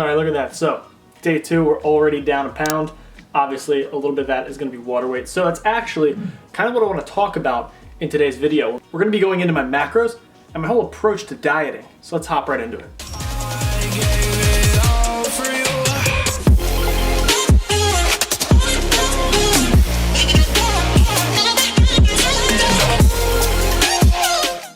All right, look at that. So day 2, we're already down a pound. Obviously, a little bit of that is gonna be water weight. So that's actually kind of what I wanna talk about in today's video. We're gonna be going into my macros and my whole approach to dieting. So let's hop right into it.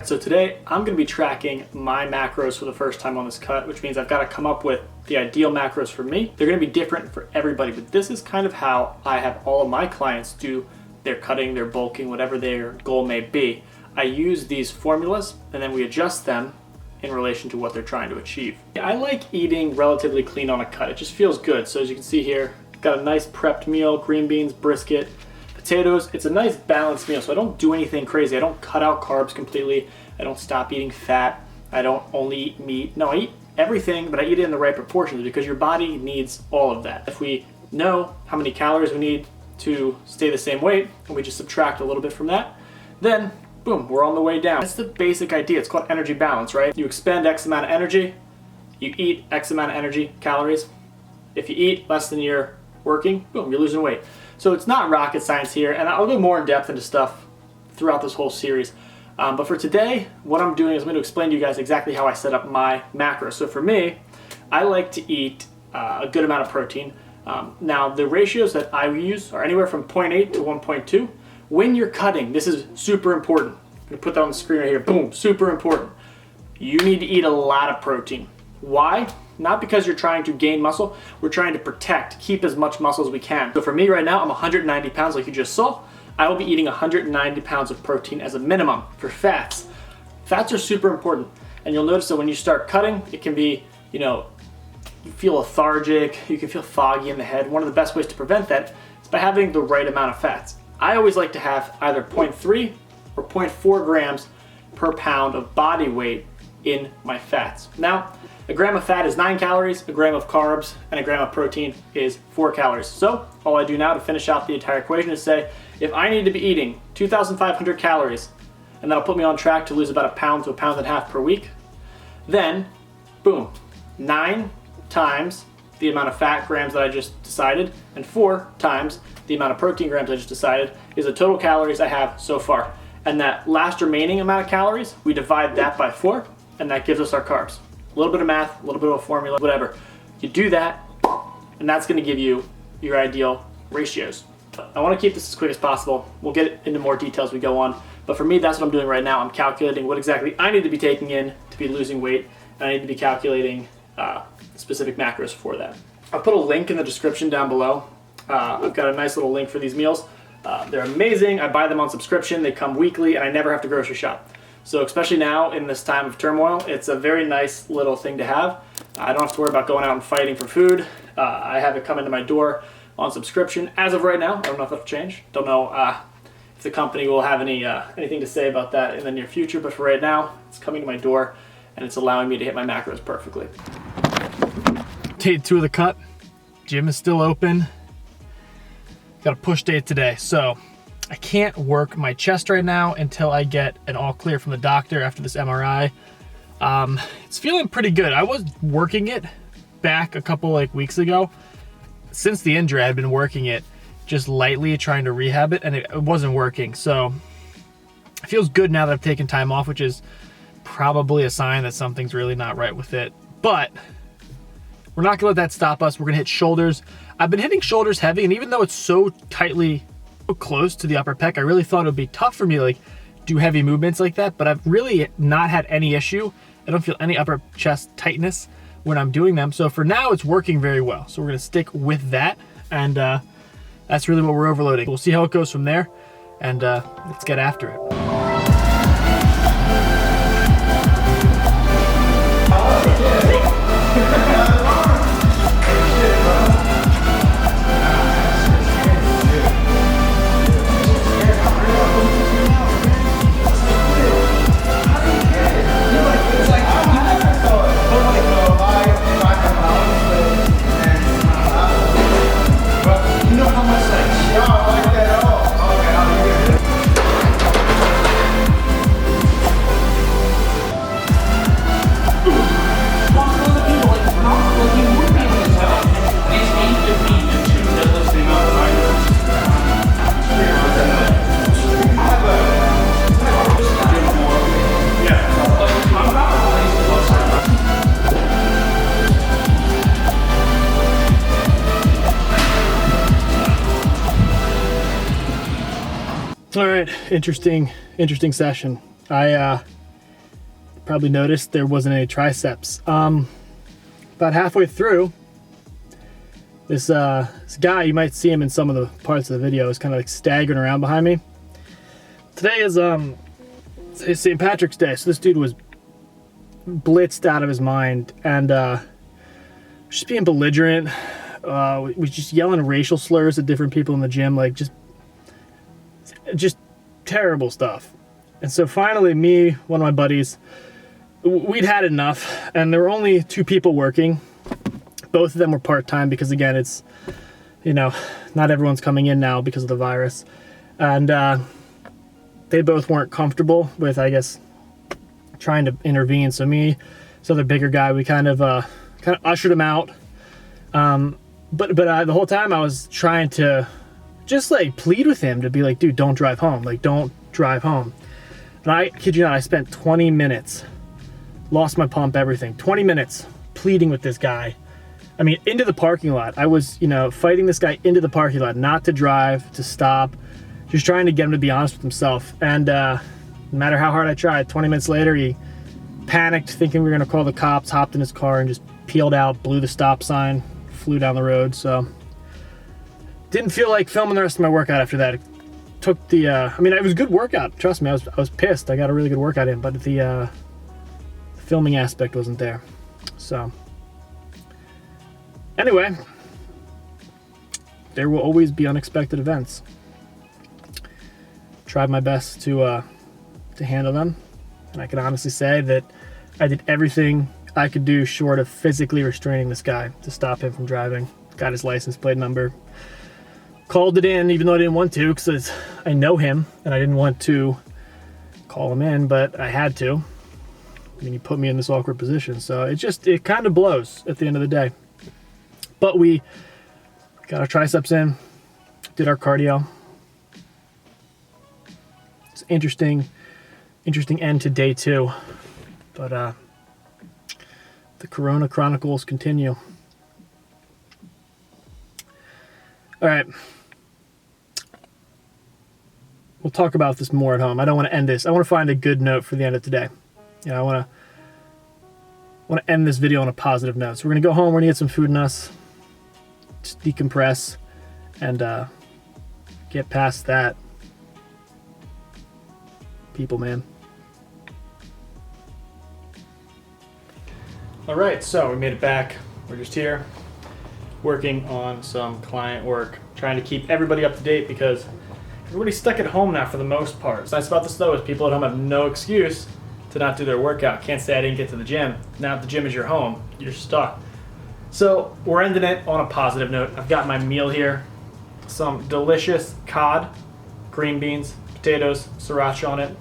So today, I'm gonna be tracking my macros for the first time on this cut, which means I've gotta come up with the ideal macros for me. They're gonna be different for everybody, but this is kind of how I have all of my clients do their cutting, their bulking, whatever their goal may be. I use these formulas and then we adjust them in relation to what they're trying to achieve. I like eating relatively clean on a cut. It just feels good. So as you can see here, got a nice prepped meal, green beans, brisket, potatoes. It's a nice balanced meal, so I don't do anything crazy. I don't cut out carbs completely. I don't stop eating fat. I don't only eat meat. No, I eat everything, but I eat it in the right proportions because your body needs all of that. If we know how many calories we need to stay the same weight, and we just subtract a little bit from that, then boom, we're on the way down. That's the basic idea. It's called energy balance, right? You expend X amount of energy, you eat X amount of energy, calories. If you eat less than you're working, boom, you're losing weight. So it's not rocket science here, and I'll go more in depth into stuff throughout this whole series. But for today, what I'm doing is I'm going to explain to you guys exactly how I set up my macros. So for me, I like to eat a good amount of protein. Now, the ratios that I use are anywhere from 0.8 to 1.2. When you're cutting, this is super important. I'm going to put that on the screen right here. Boom, super important. You need to eat a lot of protein. Why? Not because you're trying to gain muscle. We're trying to protect, keep as much muscle as we can. So for me right now, I'm 190 pounds like you just saw. I will be eating 190 pounds of protein as a minimum for fats. Fats are super important. And you'll notice that when you start cutting, it can be, you feel lethargic, you can feel foggy in the head. One of the best ways to prevent that is by having the right amount of fats. I always like to have either 0.3 or 0.4 grams per pound of body weight in my fats. Now, a gram of fat is 9 calories, a gram of carbs, and a gram of protein is 4 calories. So all I do now to finish out the entire equation is say, if I need to be eating 2,500 calories, and that'll put me on track to lose about 1 pound to 1.5 pounds per week, then boom, 9 times the amount of fat grams that I just decided, and 4 times the amount of protein grams I just decided is the total calories I have so far. And that last remaining amount of calories, we divide that by 4, and that gives us our carbs. A little bit of math, a little bit of a formula, whatever. You do that, and that's gonna give you your ideal ratios. I wanna keep this as quick as possible. We'll get into more details as we go on, but for me, that's what I'm doing right now. I'm calculating what exactly I need to be taking in to be losing weight, and I need to be calculating specific macros for that. I'll put a link in the description down below. I've got a nice little link for these meals. They're amazing. I buy them on subscription. They come weekly, and I never have to grocery shop. So especially now in this time of turmoil, it's a very nice little thing to have. I don't have to worry about going out and fighting for food. I have it come into my door on subscription. As of right now, I don't know if that'll change. Don't know if the company will have anything to say about that in the near future, but for right now, it's coming to my door and it's allowing me to hit my macros perfectly. Day 2 of the cut. Gym is still open. Got a push day today, so I can't work my chest right now until I get an all clear from the doctor after this MRI. It's feeling pretty good. I was working it back a couple weeks ago. Since the injury, I've been working it just lightly, trying to rehab it, and it wasn't working. So it feels good now that I've taken time off, which is probably a sign that something's really not right with it. But we're not gonna let that stop us. We're gonna hit shoulders. I've been hitting shoulders heavy, and even though it's so tightly close to the upper pec, I really thought it would be tough for me to do heavy movements like that, but I've really not had any issue. I don't feel any upper chest tightness when I'm doing them. So for now, it's working very well. So we're gonna stick with that, and that's really what we're overloading. We'll see how it goes from there, and let's get after it. All right, interesting session. I probably noticed there wasn't any triceps. About halfway through, this guy, you might see him in some of the parts of the video, is kind of like staggering around behind me. Today is it's St. Patrick's Day, so this dude was blitzed out of his mind and just being belligerent. Was just yelling racial slurs at different people in the gym, like just terrible stuff. And so finally, me, one of my buddies, we'd had enough, and there were only 2 people working. Both of them were part-time because, again, it's, you know, not everyone's coming in now because of the virus. And they both weren't comfortable with, I guess, trying to intervene. So me, this other bigger guy, we kind of ushered him out. But the whole time I was trying to just like plead with him to be like, dude, don't drive home. Like, don't drive home. And I kid you not, I spent 20 minutes, lost my pump, everything. 20 minutes pleading with this guy. I mean, into the parking lot. I was, you know, fighting this guy into the parking lot, not to drive, to stop, just trying to get him to be honest with himself. And no matter how hard I tried, 20 minutes later, he panicked, thinking we were gonna call the cops, hopped in his car and just peeled out, blew the stop sign, flew down the road. So didn't feel like filming the rest of my workout after that. It took the I mean, it was a good workout, trust me. I was pissed. I got a really good workout in, but the filming aspect wasn't there. So anyway, there will always be unexpected events. Tried my best to handle them, and I can honestly say that I did everything I could do short of physically restraining this guy to stop him from driving. Got his license plate number, called it in even though I didn't want to because I know him and I didn't want to call him in, but I had to. I mean, he put me in this awkward position, so it kind of blows at the end of the day. But we got our triceps in, did our cardio. It's interesting end to day 2, but the Corona Chronicles continue. All right, we'll talk about this more at home. I don't want to end this. I want to find a good note for the end of today. You know, I want to end this video on a positive note. So we're gonna go home. We're gonna get some food in us, just decompress, and get past that. People, man. All right, so we made it back. We're just here working on some client work, trying to keep everybody up to date because everybody's stuck at home now for the most part. What's nice about this though is people at home have no excuse to not do their workout. Can't say I didn't get to the gym. Now if the gym is your home, you're stuck. So we're ending it on a positive note. I've got my meal here. Some delicious cod, green beans, potatoes, sriracha on it.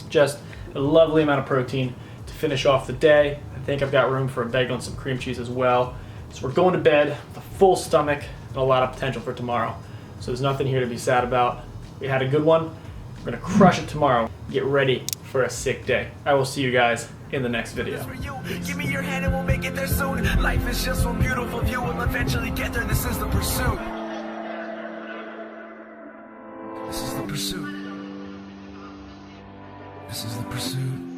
Just a lovely amount of protein to finish off the day. I think I've got room for a bagel and some cream cheese as well. So we're going to bed with a full stomach and a lot of potential for tomorrow. So there's nothing here to be sad about. We had a good one. We're gonna crush it tomorrow. Get ready for a sick day. I will see you guys in the next video. Give me your hand and we'll make it there soon. Life is just one beautiful view. We'll eventually get there. This is the pursuit. This is the pursuit. This is the pursuit.